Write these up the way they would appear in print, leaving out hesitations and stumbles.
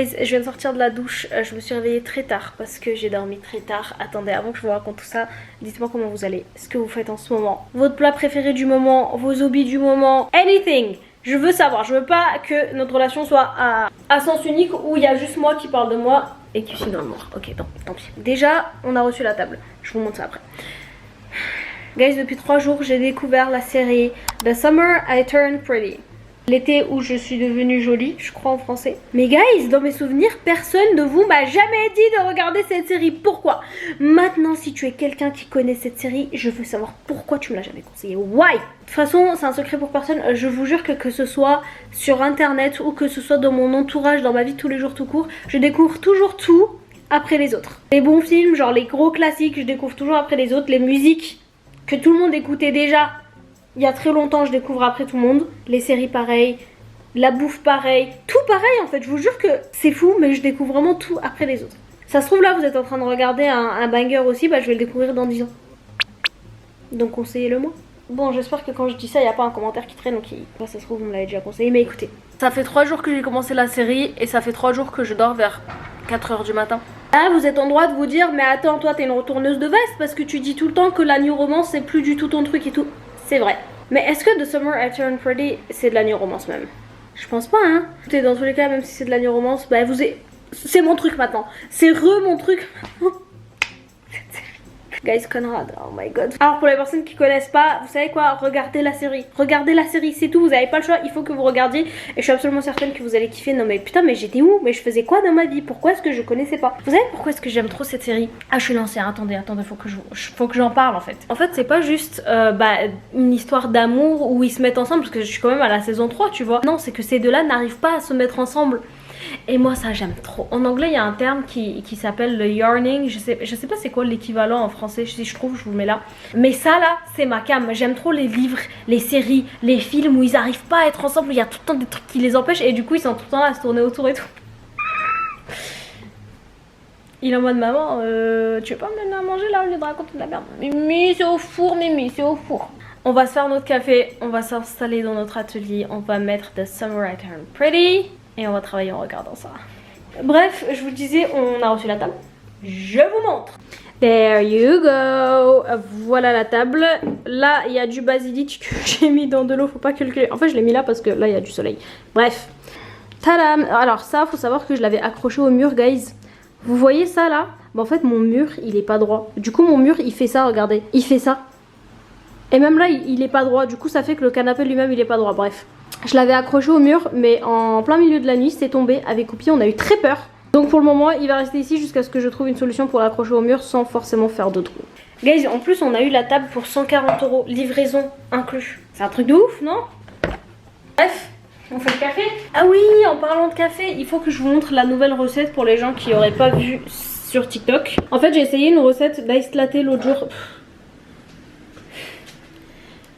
Guys, je viens de sortir de la douche, je me suis réveillée très tard parce que j'ai dormi très tard. Attendez, avant que je vous raconte tout ça, dites-moi comment vous allez, ce que vous faites en ce moment, votre plat préféré du moment, vos hobbies du moment, anything. Je veux savoir, je veux pas que notre relation soit à sens unique où il y a juste moi qui parle de moi et qui suis dans le noir. Ok, tant pis. Déjà, on a reçu la table, je vous montre ça après. Guys, depuis 3 jours, j'ai découvert la série The Summer I Turned Pretty. L'été où je suis devenue jolie, je crois en français. Mais guys, dans mes souvenirs, personne de vous m'a jamais dit de regarder cette série. Pourquoi? Maintenant, si tu es quelqu'un qui connaît cette série, je veux savoir pourquoi tu me l'as jamais conseillé. Why? De toute façon, c'est un secret pour personne. Je vous jure que ce soit sur internet ou que ce soit dans mon entourage, dans ma vie de tous les jours tout court, je découvre toujours tout après les autres. Les bons films, genre les gros classiques, je découvre toujours après les autres. Les musiques que tout le monde écoutait déjà il y a très longtemps, je découvre après tout le monde. Les séries pareil, la bouffe pareil, tout pareil en fait. Je vous jure que c'est fou, mais je découvre vraiment tout après les autres. Ça se trouve là, vous êtes en train de regarder un banger aussi, bah je vais le découvrir dans 10 ans. Donc conseillez-le moi. Bon, j'espère que quand je dis ça, il n'y a pas un commentaire qui traîne, donc bah, ça se trouve vous me l'avez déjà conseillé, mais écoutez. Ça fait 3 jours que j'ai commencé la série et ça fait 3 jours que je dors vers 4 h du matin. Là, vous êtes en droit de vous dire, mais attends, toi t'es une retourneuse de veste parce que tu dis tout le temps que la new romance c'est plus du tout ton truc et tout. C'est vrai. Mais est-ce que The Summer I Turned Pretty c'est de la new romance même? Je pense pas hein. Écoutez, dans tous les cas, même si c'est de la new romance, bah c'est mon truc maintenant. C'est mon truc maintenant. Guys, Conrad, oh my god. Alors pour les personnes qui connaissent pas, vous savez quoi? Regardez la série. Regardez la série, c'est tout. Vous avez pas le choix, il faut que vous regardiez. Et je suis absolument certaine que vous allez kiffer. Non mais putain, mais j'étais où? Mais je faisais quoi dans ma vie? Pourquoi est-ce que je connaissais pas? Vous savez pourquoi est-ce que j'aime trop cette série? Ah, je suis lancée, attendez, faut que j'en parle en fait. En fait, c'est pas juste une histoire d'amour où ils se mettent ensemble, parce que je suis quand même à la saison 3, tu vois. Non, c'est que ces deux-là n'arrivent pas à se mettre ensemble. Et moi ça j'aime trop. En anglais il y a un terme qui s'appelle le yarning. Je sais pas c'est quoi l'équivalent en français. Si je trouve je vous le mets là. Mais ça là c'est ma cam. J'aime trop les livres, les séries, les films où ils arrivent pas à être ensemble. Il y a tout le temps des trucs qui les empêchent. Et du coup ils sont tout le temps là à se tourner autour et tout. Il est en mode maman tu veux pas me donner à manger là au lieu de raconter de la merde? Mimi c'est au four, Mimi c'est au four. On va se faire notre café. On va s'installer dans notre atelier. On va mettre The Summer I Turned Pretty. Et on va travailler en regardant ça. Bref, je vous disais, on a reçu la table. Je vous montre. There you go. Voilà la table. Là, il y a du basilic que j'ai mis dans de l'eau. Faut pas calculer. En fait, je l'ai mis là parce que là, il y a du soleil. Bref. Tadam. Alors ça, faut savoir que je l'avais accroché au mur, guys. Vous voyez ça là? Bah, en fait, mon mur, il est pas droit. Du coup, mon mur, il fait ça, regardez. Il fait ça. Et même là, il est pas droit. Du coup, ça fait que le canapé lui-même, il est pas droit. Bref. Je l'avais accroché au mur, mais en plein milieu de la nuit, c'est tombé avec Coupi, on a eu très peur. Donc pour le moment, il va rester ici jusqu'à ce que je trouve une solution pour l'accrocher au mur sans forcément faire de trou. Guys, en plus, on a eu la table pour 140 €, livraison inclus. C'est un truc de ouf, non? Bref, on fait le café. Ah oui, en parlant de café, il faut que je vous montre la nouvelle recette pour les gens qui n'auraient pas vu sur TikTok. En fait, j'ai essayé une recette d'iced latte l'autre jour.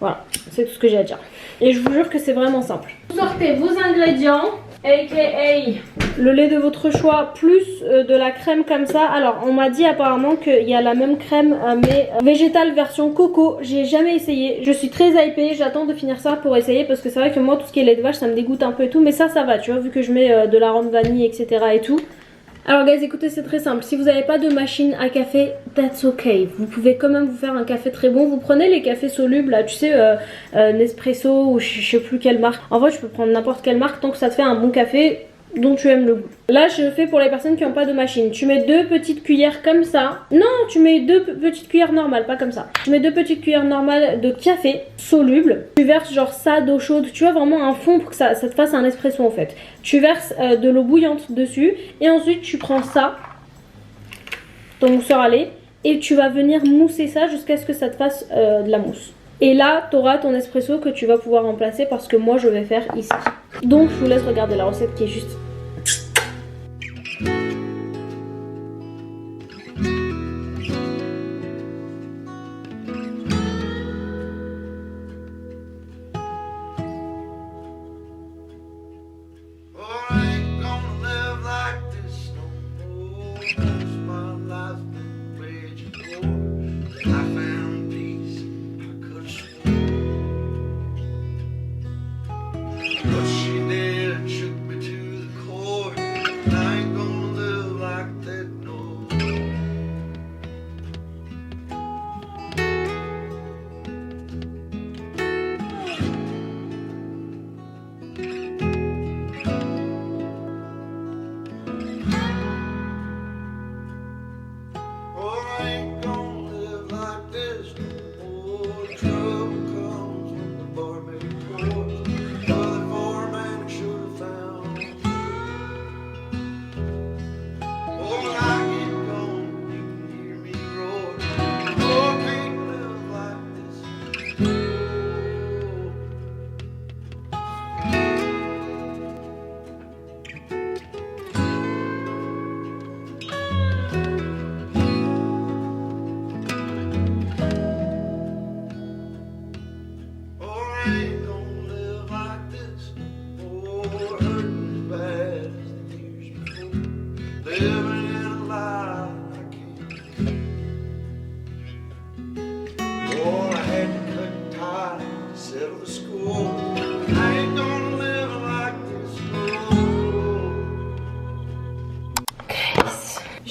Voilà, c'est tout ce que j'ai à dire. Et je vous jure que c'est vraiment simple. Vous sortez vos ingrédients, aka le lait de votre choix, plus de la crème comme ça. Alors, on m'a dit apparemment qu'il y a la même crème, mais végétale version coco. J'ai jamais essayé. Je suis très hypée. J'attends de finir ça pour essayer parce que c'est vrai que moi, tout ce qui est lait de vache, ça me dégoûte un peu et tout. Mais ça va, tu vois, vu que je mets de l'arôme vanille, etc. et tout. Alors guys, écoutez, c'est très simple. Si vous n'avez pas de machine à café, that's okay. Vous pouvez quand même vous faire un café très bon. Vous prenez les cafés solubles là, tu sais, Nespresso ou je sais plus quelle marque. En vrai, je peux prendre n'importe quelle marque tant que ça te fait un bon café dont tu aimes le goût. Là, je fais pour les personnes qui n'ont pas de machine. Tu mets 2 petites cuillères comme ça. Non, tu mets 2 petites cuillères normales, pas comme ça. Tu mets 2 petites cuillères normales de café soluble. Tu verses genre ça d'eau chaude. Tu vois, vraiment un fond pour que ça te fasse un espresso en fait. Tu verses de l'eau bouillante dessus. Et ensuite, tu prends ça, ton mousseur à lait, et tu vas venir mousser ça jusqu'à ce que ça te fasse de la mousse. Et là, tu auras ton espresso que tu vas pouvoir remplacer parce que moi, je vais faire ici. Donc, je vous laisse regarder la recette qui est juste...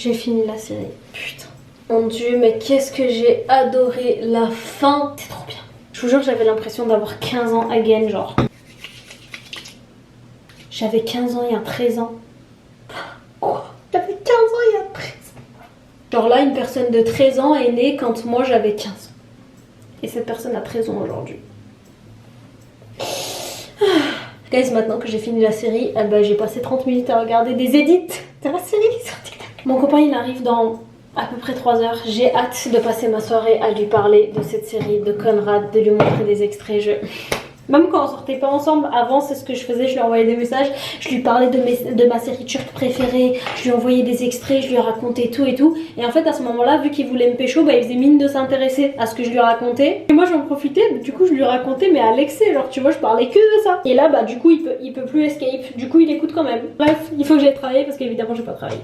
j'ai fini la série. Putain. Mon dieu, mais qu'est-ce que j'ai adoré la fin. C'est trop bien. Je vous jure, j'avais l'impression d'avoir 15 ans again, genre. J'avais 15 ans il y a 13 ans. Quoi? J'avais 15 ans il y a 13 ans. Genre là, une personne de 13 ans est née quand moi j'avais 15 ans. Et cette personne a 13 ans aujourd'hui. Guys, maintenant que j'ai fini la série, j'ai passé 30 minutes à regarder des edits de la série sur TikTok. Mon copain il arrive dans à peu près 3 heures. J'ai hâte de passer ma soirée à lui parler de cette série, de Conrad, de lui montrer des extraits. Même quand on sortait pas ensemble, avant c'est ce que je faisais, je lui envoyais des messages, je lui parlais de ma série turque préférée, je lui envoyais des extraits, je lui racontais tout et tout. Et en fait à ce moment-là, vu qu'il voulait me pécho, il faisait mine de s'intéresser à ce que je lui racontais. Et moi j'en profitais, du coup je lui racontais mais à l'excès, genre tu vois je parlais que de ça. Et là du coup il peut plus escape, du coup il écoute quand même. Bref, il faut que j'aille travailler parce qu'évidemment j'ai pas travaillé.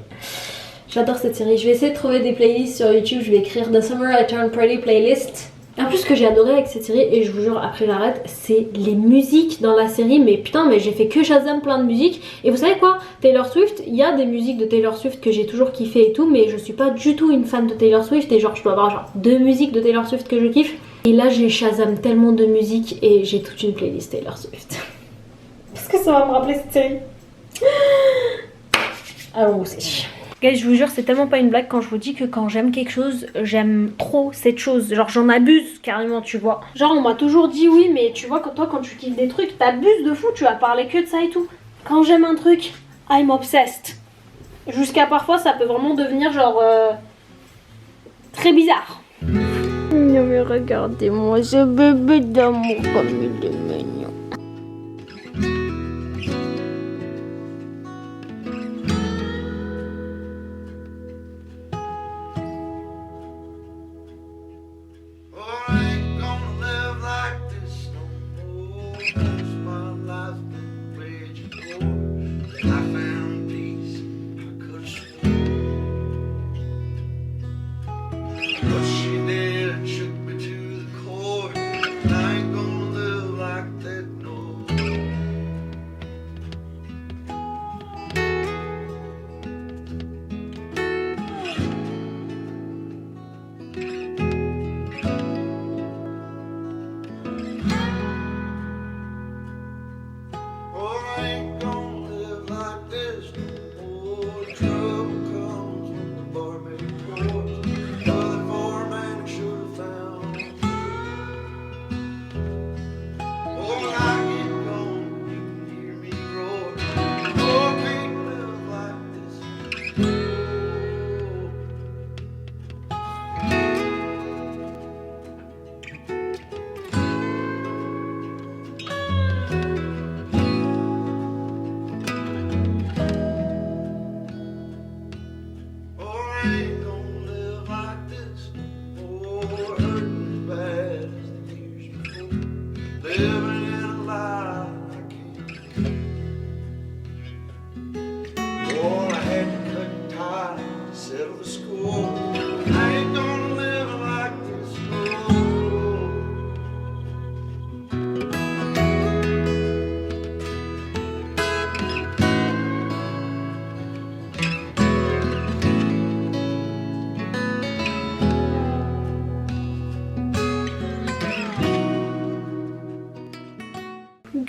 J'adore cette série, je vais essayer de trouver des playlists sur YouTube, je vais écrire The Summer I Turned Pretty playlist. En plus, ce que j'ai adoré avec cette série, et je vous jure après j'arrête, c'est les musiques dans la série. Mais putain, mais j'ai fait que Shazam plein de musiques. Et vous savez quoi, Taylor Swift, il y a des musiques de Taylor Swift que j'ai toujours kiffé et tout, mais je suis pas du tout une fan de Taylor Swift. Et genre je dois avoir genre 2 musiques de Taylor Swift que je kiffe. Et là j'ai Shazam tellement de musiques et j'ai toute une playlist Taylor Swift. Parce que ça va me rappeler cette série. Allons aussi. Guys, je vous jure, c'est tellement pas une blague quand je vous dis que quand j'aime quelque chose, j'aime trop cette chose. Genre, j'en abuse carrément, tu vois. Genre, on m'a toujours dit oui, mais tu vois, toi, quand tu kiffes des trucs, t'abuses de fou, tu vas parler que de ça et tout. Quand j'aime un truc, I'm obsessed. Jusqu'à parfois, ça peut vraiment devenir genre très bizarre. Non mais regardez-moi, ce bébé d'amour comme il est mignon.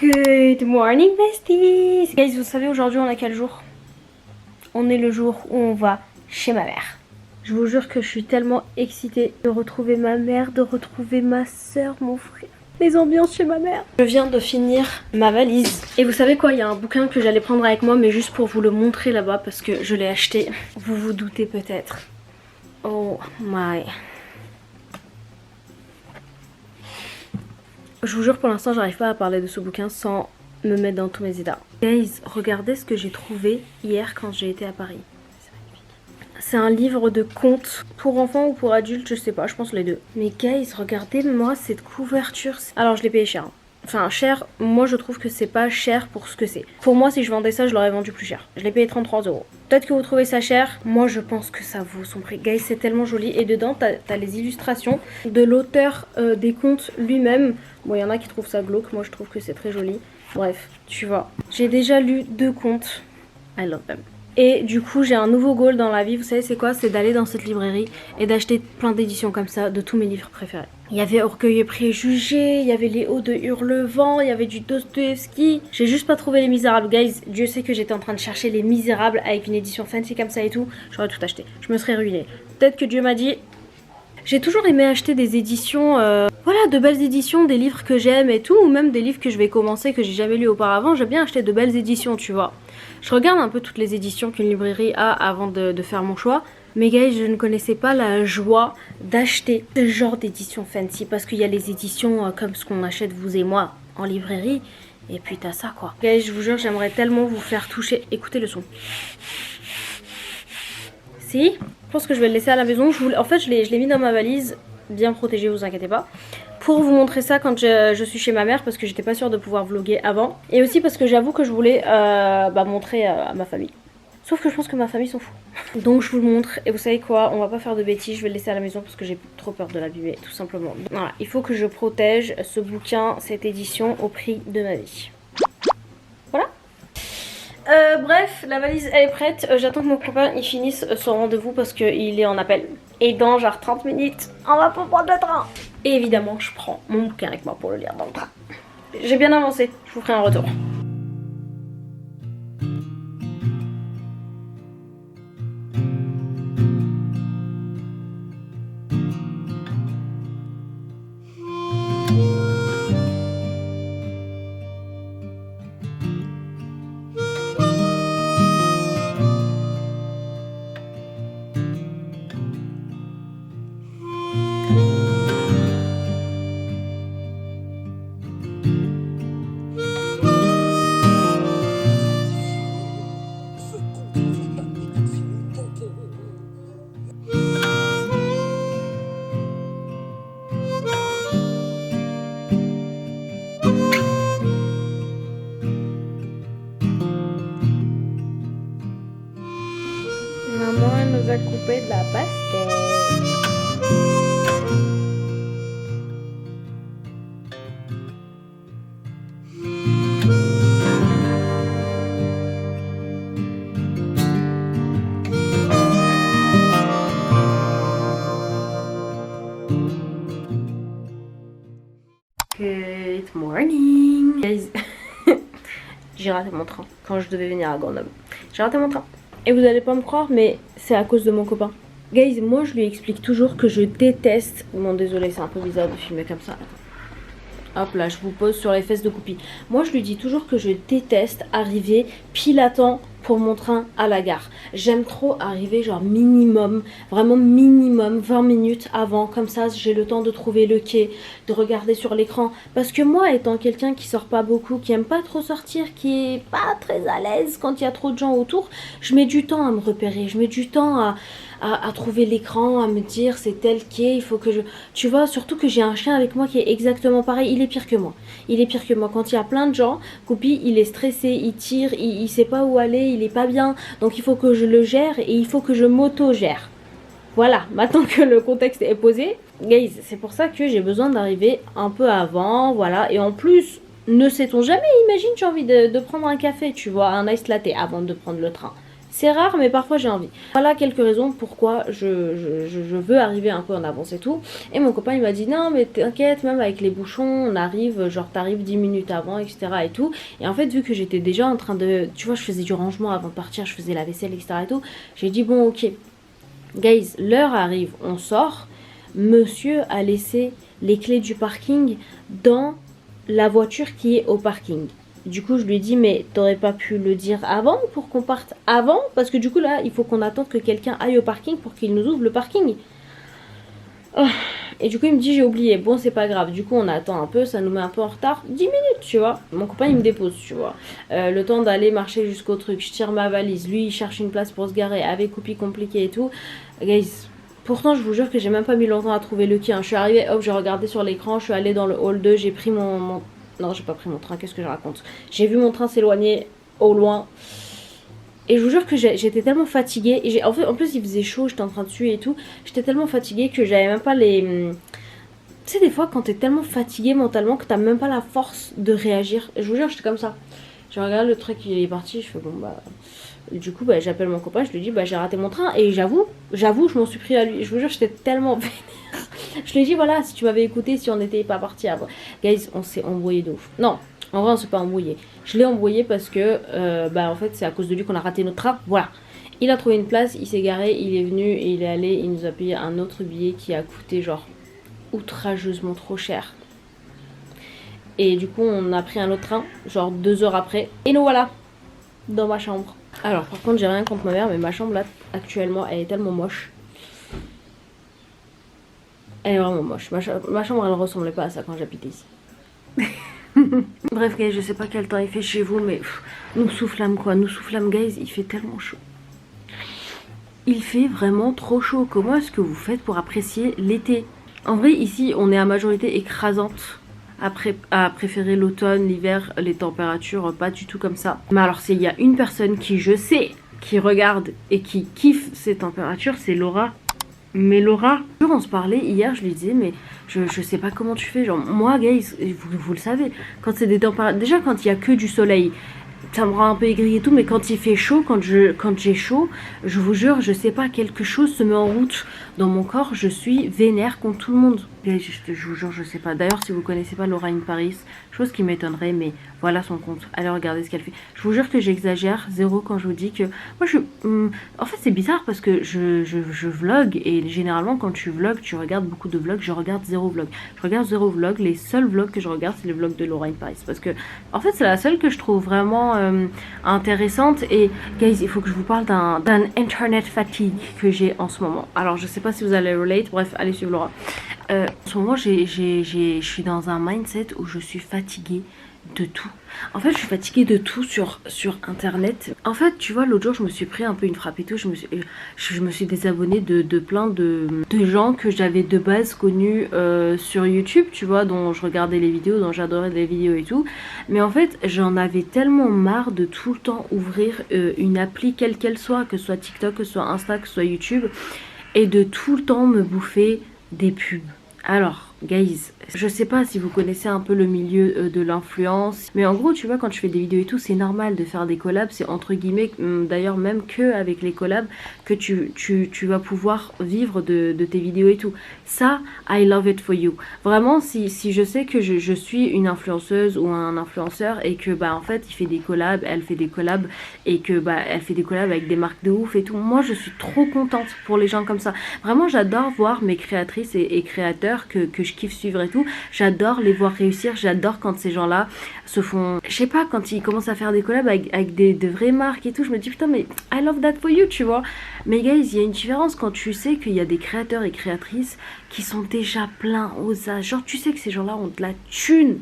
Good morning besties. Guys, vous savez aujourd'hui on a quel jour? On est le jour où on va chez ma mère. Je vous jure que je suis tellement excitée de retrouver ma mère, de retrouver ma soeur, mon frère. Les ambiances chez ma mère. Je viens de finir ma valise. Et vous savez quoi, il y a un bouquin que j'allais prendre avec moi, mais juste pour vous le montrer là-bas parce que je l'ai acheté. Vous vous doutez peut-être. Oh my. Je vous jure pour l'instant j'arrive pas à parler de ce bouquin sans me mettre dans tous mes états. Guys, regardez ce que j'ai trouvé hier quand j'ai été à Paris. C'est un livre de contes pour enfants ou pour adultes, je sais pas, je pense les deux. Mais guys, regardez-moi cette couverture. Alors je l'ai payé cher. Enfin cher, moi je trouve que c'est pas cher pour ce que c'est. Pour moi si je vendais ça je l'aurais vendu plus cher. Je l'ai payé 33 €. Peut-être que vous trouvez ça cher, moi je pense que ça vaut son prix. Guys, c'est tellement joli et dedans t'as les illustrations de l'auteur des contes lui-même. Bon il y en a qui trouvent ça glauque, moi je trouve que c'est très joli. Bref, tu vois. J'ai déjà lu 2 contes. I love them. Et du coup j'ai un nouveau goal dans la vie, vous savez c'est quoi? C'est d'aller dans cette librairie et d'acheter plein d'éditions comme ça de tous mes livres préférés. Il y avait Orgueil et Préjugés, il y avait Les Hauts de Hurlevent, il y avait du Dostoevsky. J'ai juste pas trouvé Les Misérables, guys. Dieu sait que j'étais en train de chercher Les Misérables avec une édition fancy comme ça et tout. J'aurais tout acheté, je me serais ruinée. Peut-être que Dieu m'a dit... J'ai toujours aimé acheter des éditions, voilà, de belles éditions, des livres que j'aime et tout, ou même des livres que je vais commencer que j'ai jamais lus auparavant. J'aime bien acheter de belles éditions, tu vois. Je regarde un peu toutes les éditions qu'une librairie a avant de faire mon choix. Mais guys, je ne connaissais pas la joie d'acheter ce genre d'édition fancy parce qu'il y a les éditions comme ce qu'on achète vous et moi en librairie. Et puis t'as ça quoi. Guys, je vous jure, j'aimerais tellement vous faire toucher. Écoutez le son. Si, je pense que je vais le laisser à la maison. En fait, je l'ai mis dans ma valise, bien protégé, vous inquiétez pas. Pour vous montrer ça quand je suis chez ma mère parce que j'étais pas sûre de pouvoir vlogger avant. Et aussi parce que j'avoue que je voulais montrer à ma famille. Sauf que je pense que ma famille s'en fout. Donc je vous le montre et vous savez quoi, on va pas faire de bêtises, je vais le laisser à la maison parce que j'ai trop peur de l'abîmer tout simplement. Voilà, il faut que je protège ce bouquin, cette édition au prix de ma vie. Voilà. Bref, la valise elle est prête, j'attends que mon copain il finisse son rendez-vous parce qu'il est en appel. Et dans genre 30 minutes, on va pas prendre le train. Et évidemment, je prends mon bouquin avec moi pour le lire dans le train. J'ai bien avancé, je vous ferai un retour. Maman elle nous a coupé de la pastèque. Good morning. Guys, j'ai raté mon train quand je devais venir à Grenoble. J'ai raté mon train. Et vous allez pas me croire, mais c'est à cause de mon copain. Guys, moi je lui explique toujours que je déteste... Bon désolé, c'est un peu bizarre de filmer comme ça. Hop là, je vous pose sur les fesses de Coupi. Moi je lui dis toujours que je déteste arriver pile à temps pour mon train à la gare. J'aime trop arriver genre minimum, vraiment minimum 20 minutes avant. Comme ça j'ai le temps de trouver le quai, de regarder sur l'écran. Parce que moi étant quelqu'un qui sort pas beaucoup, qui aime pas trop sortir, qui est pas très à l'aise quand il y a trop de gens autour, je mets du temps à me repérer, je mets du temps à trouver l'écran, à me dire c'est tel quai, il faut que je... Tu vois, surtout que j'ai un chien avec moi qui est exactement pareil, il est pire que moi. Il est pire que moi. Quand il y a plein de gens, Coupi, il est stressé, il tire, il sait pas où aller, il est pas bien. Donc il faut que je le gère et il faut que je m'auto-gère. Voilà, maintenant que le contexte est posé, guys, c'est pour ça que j'ai besoin d'arriver un peu avant, voilà. Et en plus, ne sait-on jamais, imagine j'ai envie de prendre un café, tu vois, un ice latte avant de prendre le train. C'est rare mais parfois j'ai envie. Voilà quelques raisons pourquoi je veux arriver un peu en avance et tout. Et mon copain il m'a dit non mais t'inquiète, même avec les bouchons on arrive, genre t'arrives 10 minutes avant etc et tout. Et en fait vu que j'étais déjà en train de, tu vois je faisais du rangement avant de partir, je faisais la vaisselle etc et tout. J'ai dit bon ok guys, l'heure arrive, on sort. Monsieur a laissé les clés du parking dans la voiture qui est au parking. Du coup je lui ai dit mais t'aurais pas pu le dire avant pour qu'on parte avant, parce que du coup là il faut qu'on attende que quelqu'un aille au parking pour qu'il nous ouvre le parking. Oh. Et du coup il me dit j'ai oublié, bon c'est pas grave, du coup on attend un peu, ça nous met un peu en retard, 10 minutes tu vois. Mon copain il me dépose tu vois, le temps d'aller marcher jusqu'au truc, je tire ma valise, lui il cherche une place pour se garer avec Coupi compliqué et tout. Guys, pourtant je vous jure que j'ai même pas mis longtemps à trouver le quai, hein. Je suis arrivée, hop j'ai regardé sur l'écran, je suis allée dans le hall 2, j'ai pris mon... Non, j'ai pas pris mon train, qu'est-ce que je raconte? J'ai vu mon train s'éloigner au loin. Et je vous jure que j'étais tellement fatiguée. Et en plus, il faisait chaud, j'étais en train de suer et tout. J'étais tellement fatiguée que j'avais même pas les... Tu sais, des fois, quand t'es tellement fatiguée mentalement que t'as même pas la force de réagir. Je vous jure, j'étais comme ça. Je regarde le truc, il est parti, je fais bon bah... Du coup, bah, j'appelle mon copain, je lui dis, bah, j'ai raté mon train. Et j'avoue, je m'en suis pris à lui. Je vous jure, j'étais tellement vénère. Je lui ai dit, voilà, si tu m'avais écouté, si on n'était pas parti avant. Guys, on s'est embrouillé de ouf. Non, en vrai, on s'est pas embrouillé. Je l'ai embrouillé parce que, bah, en fait, c'est à cause de lui qu'on a raté notre train. Voilà. Il a trouvé une place, il s'est garé, il est venu et il est allé. Il nous a payé un autre billet qui a coûté, genre, outrageusement trop cher. Et du coup, on a pris un autre train, genre 2 heures après. Et nous voilà, dans ma chambre. Alors, par contre, j'ai rien contre ma mère, mais ma chambre là, actuellement, elle est tellement moche. Elle est vraiment moche. Ma chambre, elle ressemblait pas à ça quand j'habitais ici. Bref, guys, je sais pas quel temps il fait chez vous, mais nous soufflâmes quoi. Nous soufflâmes, guys, il fait tellement chaud. Il fait vraiment trop chaud. Comment est-ce que vous faites pour apprécier l'été? En vrai, ici, on est à majorité écrasante. À préférer l'automne, l'hiver, les températures, pas du tout comme ça. Mais alors, s'il y a une personne qui, je sais, qui regarde et qui kiffe ces températures, c'est Laura. Mais Laura, on se parlait hier, je lui disais, mais je sais pas comment tu fais. Genre, moi, guys, vous le savez, quand c'est des températures. Déjà, quand il y a que du soleil, ça me rend un peu aigri et tout, mais quand il fait chaud, quand j'ai chaud, je vous jure, je sais pas, quelque chose se met en route dans mon corps, je suis vénère contre tout le monde. Je vous jure, je sais pas. D'ailleurs, si vous connaissez pas Laura in Paris, chose qui m'étonnerait, mais voilà son compte. Allez regarder ce qu'elle fait. Je vous jure que j'exagère zéro quand je vous dis que moi en fait, c'est bizarre parce que je vlog et généralement quand tu vlogs, tu regardes beaucoup de vlogs. Je regarde zéro vlog. Je regarde zéro vlog. Les seuls vlogs que je regarde, c'est les vlogs de Laura in Paris parce que en fait, c'est la seule que je trouve vraiment intéressante. Et guys, il faut que je vous parle d'un internet fatigue que j'ai en ce moment. Alors, je sais pas si vous allez relate. Bref, allez suivre Laura. En ce moment, je suis dans un mindset où je suis fatiguée de tout. En fait, je suis fatiguée de tout sur internet. En fait, tu vois, l'autre jour, je me suis pris un peu une frappe et tout. Je me suis désabonnée de plein de gens que j'avais de base connus sur YouTube, tu vois, dont je regardais les vidéos, dont j'adorais les vidéos et tout. Mais en fait, j'en avais tellement marre de tout le temps ouvrir une appli, quelle qu'elle soit, que ce soit TikTok, que ce soit Insta, que ce soit YouTube, et de tout le temps me bouffer des pubs. Alors, guys, je sais pas si vous connaissez un peu le milieu de l'influence, mais en gros, tu vois, quand je fais des vidéos et tout, c'est normal de faire des collabs, c'est entre guillemets, d'ailleurs même que avec les collabs, que tu vas pouvoir vivre de tes vidéos et tout. Ça, I love it for you. Vraiment, si je sais que je suis une influenceuse ou un influenceur et que, bah, en fait, il fait des collabs, elle fait des collabs, et que, bah, elle fait des collabs avec des marques de ouf et tout, moi, je suis trop contente pour les gens comme ça. Vraiment, j'adore voir mes créatrices et créateurs que je kiffe suivre et tout. J'adore les voir réussir, j'adore quand ces gens-là se font, je sais pas, quand ils commencent à faire des collabs avec de vraies marques et tout, je me dis putain mais I love that for you, tu vois. Mais guys, il y a une différence quand tu sais qu'il y a des créateurs et créatrices qui sont déjà pleins aux as. Genre tu sais que ces gens-là ont de la thune.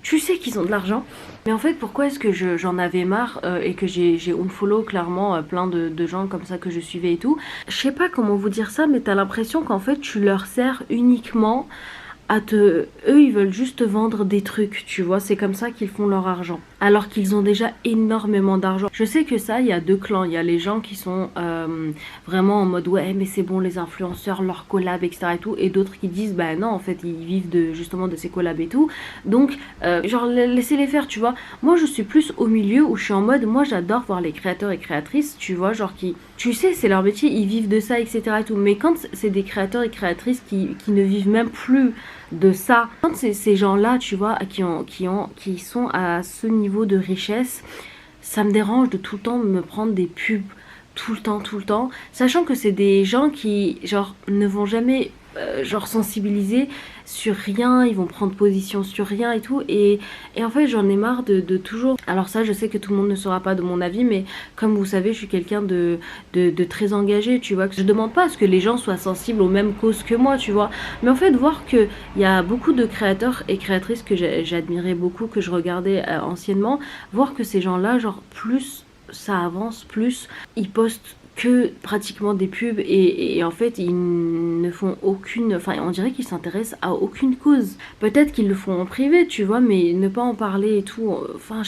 Tu sais qu'ils ont de l'argent, mais en fait pourquoi est-ce que j'en avais marre et que j'ai unfollow clairement plein de gens comme ça que je suivais et tout. Je sais pas comment vous dire ça, mais t'as l'impression qu'en fait tu leur sers uniquement eux ils veulent juste te vendre des trucs, tu vois, c'est comme ça qu'ils font leur argent alors qu'ils ont déjà énormément d'argent. Je sais que ça, il y a deux clans, il y a les gens qui sont vraiment en mode ouais mais c'est bon les influenceurs, leurs collabs etc et tout, et d'autres qui disent bah non en fait ils vivent justement de ces collabs et tout, donc genre laissez-les faire, tu vois. Moi je suis plus au milieu où je suis en mode moi j'adore voir les créateurs et créatrices, tu vois, genre qui, tu sais c'est leur métier, ils vivent de ça etc et tout, mais quand c'est des créateurs et créatrices qui ne vivent même plus de ça, quand c'est ces gens-là, tu vois, qui sont à ce niveau de richesse, ça me dérange de tout le temps me prendre des pubs tout le temps, sachant que c'est des gens qui, genre, ne vont jamais, genre, sensibiliser sur rien, ils vont prendre position sur rien et tout, et en fait j'en ai marre de toujours, alors ça je sais que tout le monde ne saura pas de mon avis, mais comme vous savez je suis quelqu'un de très engagé, tu vois, que je demande pas à ce que les gens soient sensibles aux mêmes causes que moi, tu vois, mais en fait voir que il y a beaucoup de créateurs et créatrices que j'admirais beaucoup, que je regardais anciennement, voir que ces gens là, genre plus ça avance, plus ils postent que pratiquement des pubs et en fait ils ne font aucune, enfin on dirait qu'ils s'intéressent à aucune cause. Peut-être qu'ils le font en privé, tu vois, mais ne pas en parler et tout, enfin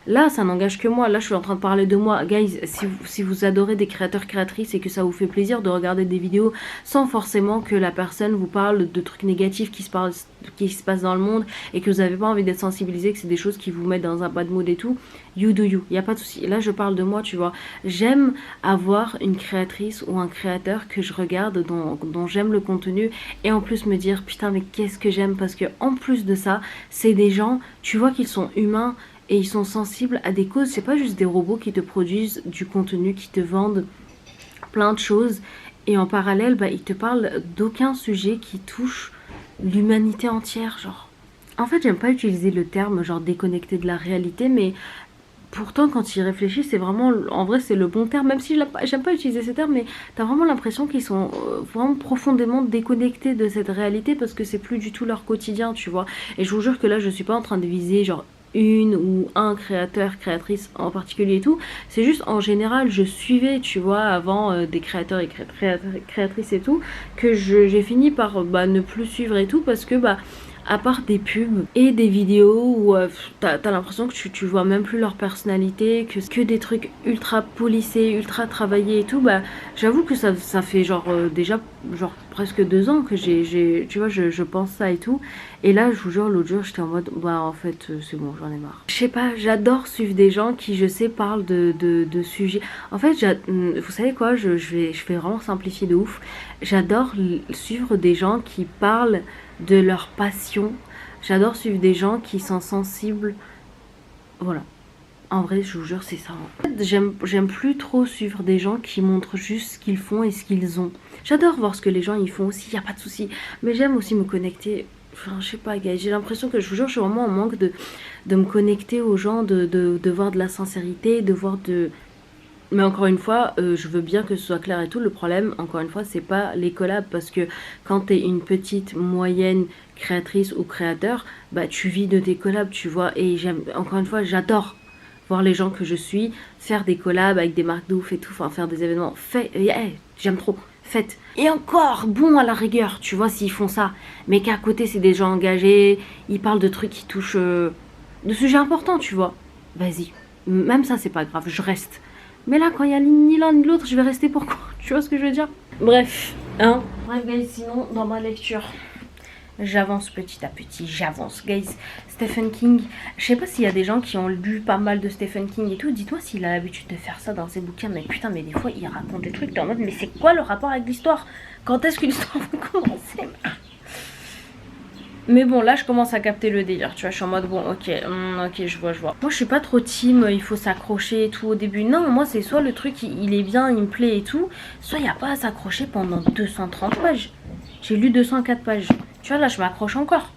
Là, ça n'engage que moi. Là, je suis en train de parler de moi. Guys, si vous adorez des créateurs, créatrices et que ça vous fait plaisir de regarder des vidéos sans forcément que la personne vous parle de trucs négatifs qui se passent dans le monde et que vous n'avez pas envie d'être sensibilisé, que c'est des choses qui vous mettent dans un bad mood et tout, you do you. Il n'y a pas de souci. Là, je parle de moi, tu vois. J'aime avoir une créatrice ou un créateur que je regarde, dont j'aime le contenu et en plus me dire putain, mais qu'est-ce que j'aime, parce que en plus de ça, c'est des gens, tu vois qu'ils sont humains. Et ils sont sensibles à des causes, c'est pas juste des robots qui te produisent du contenu, qui te vendent plein de choses. Et en parallèle, bah, ils te parlent d'aucun sujet qui touche l'humanité entière, genre. En fait, j'aime pas utiliser le terme genre déconnecté de la réalité, mais pourtant quand ils réfléchissent, c'est vraiment, en vrai c'est le bon terme, même si j'aime pas utiliser ce terme, mais t'as vraiment l'impression qu'ils sont vraiment profondément déconnectés de cette réalité parce que c'est plus du tout leur quotidien, tu vois. Et je vous jure que là, je suis pas en train de viser genre une ou un créateur, créatrice en particulier et tout, c'est juste en général je suivais, tu vois, avant des créateurs et créatrices et tout, que j'ai fini par ne plus suivre et tout parce que à part des pubs et des vidéos où t'as l'impression que tu vois même plus leur personnalité, que des trucs ultra polissés, ultra travaillés et tout, j'avoue que ça fait genre déjà genre presque 2 ans que tu vois, je pense ça et tout. Et là, je vous jure, l'autre jour, j'étais en mode, en fait, c'est bon, j'en ai marre. Je sais pas, j'adore suivre des gens qui, je sais, parlent de sujets. En fait, vous savez quoi, je vais vraiment simplifier de ouf. J'adore suivre des gens qui parlent de leur passion. J'adore suivre des gens qui sont sensibles. Voilà. En vrai, je vous jure, c'est ça. En fait, j'aime plus trop suivre des gens qui montrent juste ce qu'ils font et ce qu'ils ont. J'adore voir ce que les gens ils font aussi, y a pas de souci. Mais j'aime aussi me connecter. Enfin, je sais pas, gars. J'ai l'impression que, je vous jure, je suis vraiment en manque de me connecter aux gens, de voir de la sincérité, de voir de... Mais encore une fois, je veux bien que ce soit clair et tout. Le problème, encore une fois, c'est pas les collabs. Parce que quand t'es une petite, moyenne créatrice ou créateur, tu vis de tes collabs, tu vois. Et encore une fois, j'adore voir les gens que je suis faire des collabs avec des marques de ouf et tout. Enfin, faire des événements. J'aime trop. Faites. Et encore, bon à la rigueur, tu vois, s'ils font ça. Mais qu'à côté, c'est des gens engagés. Ils parlent de trucs qui touchent... de sujets importants, tu vois. Vas-y. Même ça, c'est pas grave. Je reste. Mais là, quand il y a ni l'un ni l'autre, je vais rester pourquoi? Tu vois ce que je veux dire? Bref, hein. Bref, guys, sinon, dans ma lecture, j'avance petit à petit, j'avance. Guys, Stephen King, je sais pas s'il y a des gens qui ont lu pas mal de Stephen King et tout. Dites-moi s'il a l'habitude de faire ça dans ses bouquins. Mais putain, mais des fois, il raconte des trucs en mode, mais c'est quoi le rapport avec l'histoire? Quand est-ce que l'histoire va commencer? Mais bon, là je commence à capter le délire, tu vois, je suis en mode bon, ok, je vois. Moi je suis pas trop team, il faut s'accrocher et tout au début. Non, moi c'est soit le truc il est bien, il me plaît et tout, soit il n'y a pas à s'accrocher pendant 230 pages. J'ai lu 204 pages. Tu vois, là je m'accroche encore.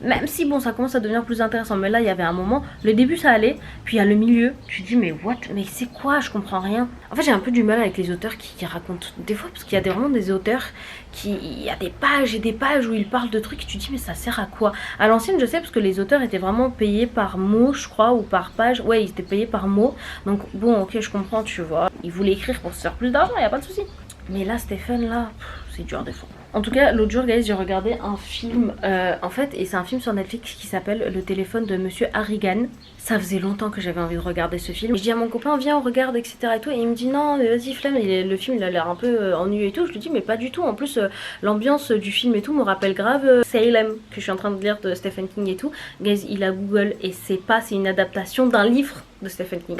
Même si bon, ça commence à devenir plus intéressant. Mais là il y avait un moment, le début ça allait, puis il y a le milieu, tu te dis mais what? Mais c'est quoi? Je comprends rien. En fait j'ai un peu du mal avec les auteurs qui racontent des fois, parce qu'il y a vraiment des auteurs il y a des pages et des pages où ils parlent de trucs et tu te dis mais ça sert à quoi? À l'ancienne je sais, parce que les auteurs étaient vraiment payés par mot, je crois, ou par page. Ouais, ils étaient payés par mot. Donc bon, ok, je comprends, tu vois. Ils voulaient écrire pour se faire plus d'argent, y a pas de souci. Mais là Stephen là, c'est dur des fois. En tout cas, l'autre jour, guys, j'ai regardé un film, en fait, et c'est un film sur Netflix qui s'appelle Le téléphone de Monsieur Harrigan. Ça faisait longtemps que j'avais envie de regarder ce film. Je dis à mon copain, viens, on regarde, etc. et tout. Et il me dit, non, mais vas-y, flemme, le film, il a l'air un peu ennuyeux et tout. Je lui dis, mais pas du tout. En plus, l'ambiance du film et tout me rappelle grave Salem, que je suis en train de lire de Stephen King et tout. Guys, il a Google, et c'est une adaptation d'un livre de Stephen King.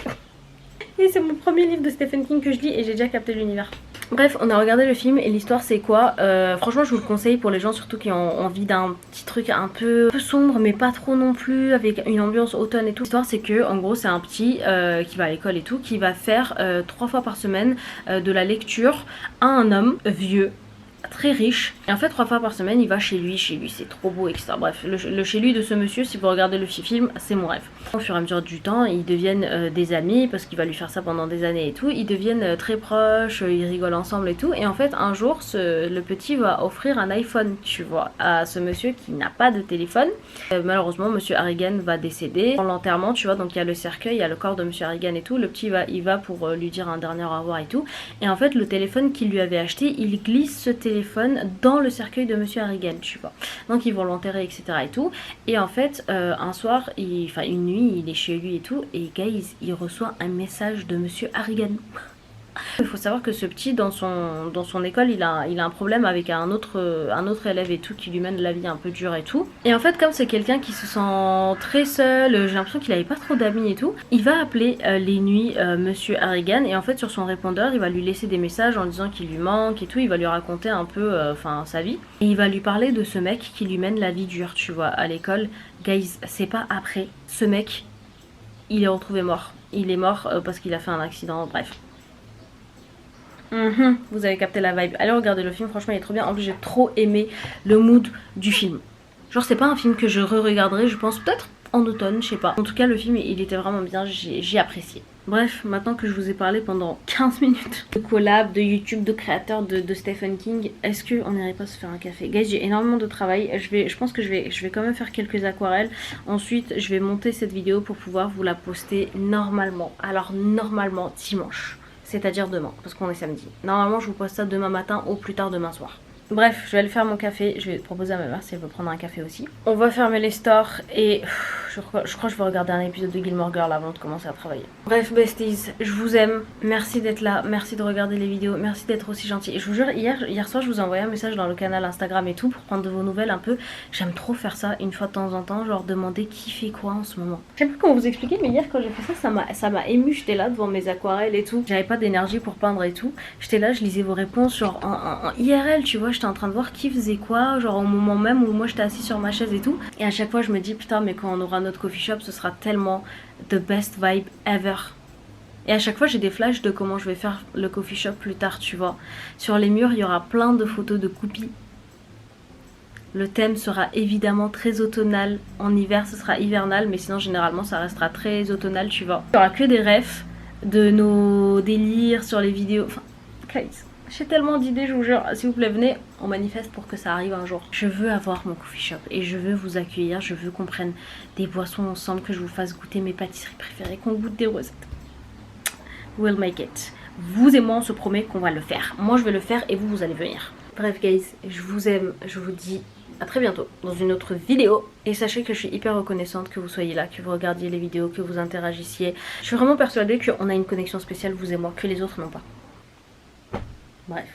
Et c'est mon premier livre de Stephen King que je lis et j'ai déjà capté l'univers. Bref, on a regardé le film et l'histoire c'est quoi? Franchement je vous le conseille pour les gens surtout qui ont envie d'un petit truc un peu sombre mais pas trop non plus, avec une ambiance automne et tout. L'histoire c'est que en gros c'est un petit qui va à l'école et tout, qui va faire 3 fois par semaine de la lecture à un homme vieux, très riche, et en fait 3 fois par semaine il va chez lui c'est trop beau, etc. Bref, le chez lui de ce monsieur, si vous regardez le film, c'est mon rêve. Au fur et à mesure du temps ils deviennent des amis, parce qu'il va lui faire ça pendant des années et tout. Ils deviennent très proches, ils rigolent ensemble et tout, et en fait un jour le petit va offrir un iPhone, tu vois, à ce monsieur qui n'a pas de téléphone. Malheureusement monsieur Harrigan va décéder dans l'enterrement, tu vois, donc il y a le cercueil, il y a le corps de monsieur Harrigan et tout. Le petit il va pour lui dire un dernier au revoir et tout, et en fait le téléphone qu'il lui avait acheté, il glisse ce téléphone téléphone dans le cercueil de Monsieur Harrigan, tu vois. Donc ils vont l'enterrer, etc. et tout. Et en fait, un soir, une nuit, il est chez lui et tout. Et guys, il reçoit un message de Monsieur Harrigan. Il faut savoir que ce petit, dans son école, il a un problème avec un autre élève et tout, qui lui mène la vie un peu dure et tout. Et en fait, comme c'est quelqu'un qui se sent très seul, j'ai l'impression qu'il avait pas trop d'amis et tout, il va appeler les nuits Monsieur Harrigan, et en fait sur son répondeur, il va lui laisser des messages en disant qu'il lui manque et tout, il va lui raconter un peu sa vie. Et il va lui parler de ce mec qui lui mène la vie dure, tu vois, à l'école. Guys, c'est pas après, ce mec, il est retrouvé mort. Il est mort parce qu'il a fait un accident, bref. Vous avez capté la vibe. Allez regarder le film, franchement il est trop bien. En plus j'ai trop aimé le mood du film. Genre c'est pas un film que je re-regarderai, je pense peut-être en automne, je sais pas. En tout cas le film il était vraiment bien, j'ai apprécié. Bref, maintenant que je vous ai parlé pendant 15 minutes de collab, de YouTube, de créateurs de Stephen King, est-ce qu'on n'irait pas se faire un café? Guys, j'ai énormément de travail, je pense que je vais quand même faire quelques aquarelles. Ensuite, je vais monter cette vidéo pour pouvoir vous la poster normalement. Alors normalement dimanche. C'est-à-dire demain, parce qu'on est samedi. Normalement, je vous poste ça demain matin ou plus tard demain soir. Bref, je vais aller faire mon café. Je vais proposer à ma mère si elle veut prendre un café aussi. On va fermer les stores et je crois que je vais regarder un épisode de Gilmore Girl avant de commencer à travailler. Bref, besties, je vous aime. Merci d'être là. Merci de regarder les vidéos. Merci d'être aussi gentil. Et je vous jure, hier soir, je vous ai envoyé un message dans le canal Instagram et tout pour prendre de vos nouvelles un peu. J'aime trop faire ça une fois de temps en temps, genre demander qui fait quoi en ce moment. Je sais pas comment vous expliquer, mais hier quand j'ai fait ça, ça m'a ému. J'étais là devant mes aquarelles et tout. J'avais pas d'énergie pour peindre et tout. J'étais là, je lisais vos réponses genre en IRL, tu vois. J'étais en train de voir qui faisait quoi, genre au moment même où moi j'étais assise sur ma chaise et tout. Et à chaque fois je me dis putain, mais quand on aura notre coffee shop, ce sera tellement the best vibe ever. Et à chaque fois j'ai des flashs de comment je vais faire le coffee shop plus tard, tu vois. Sur les murs il y aura plein de photos de Coupi. Le thème sera évidemment très automnal. En hiver ce sera hivernal, mais sinon généralement ça restera très automnal, tu vois. Il y aura que des refs de nos délires sur les vidéos. Enfin, guys, j'ai tellement d'idées, je vous jure. S'il vous plaît, venez, on manifeste pour que ça arrive un jour. Je veux avoir mon coffee shop et je veux vous accueillir. Je veux qu'on prenne des boissons ensemble, que je vous fasse goûter mes pâtisseries préférées, qu'on goûte des recettes. We'll make it. Vous et moi, on se promet qu'on va le faire. Moi, je vais le faire et vous allez venir. Bref, guys, je vous aime. Je vous dis à très bientôt dans une autre vidéo. Et sachez que je suis hyper reconnaissante que vous soyez là, que vous regardiez les vidéos, que vous interagissiez. Je suis vraiment persuadée qu'on a une connexion spéciale, vous et moi, que les autres n'ont pas. Bref.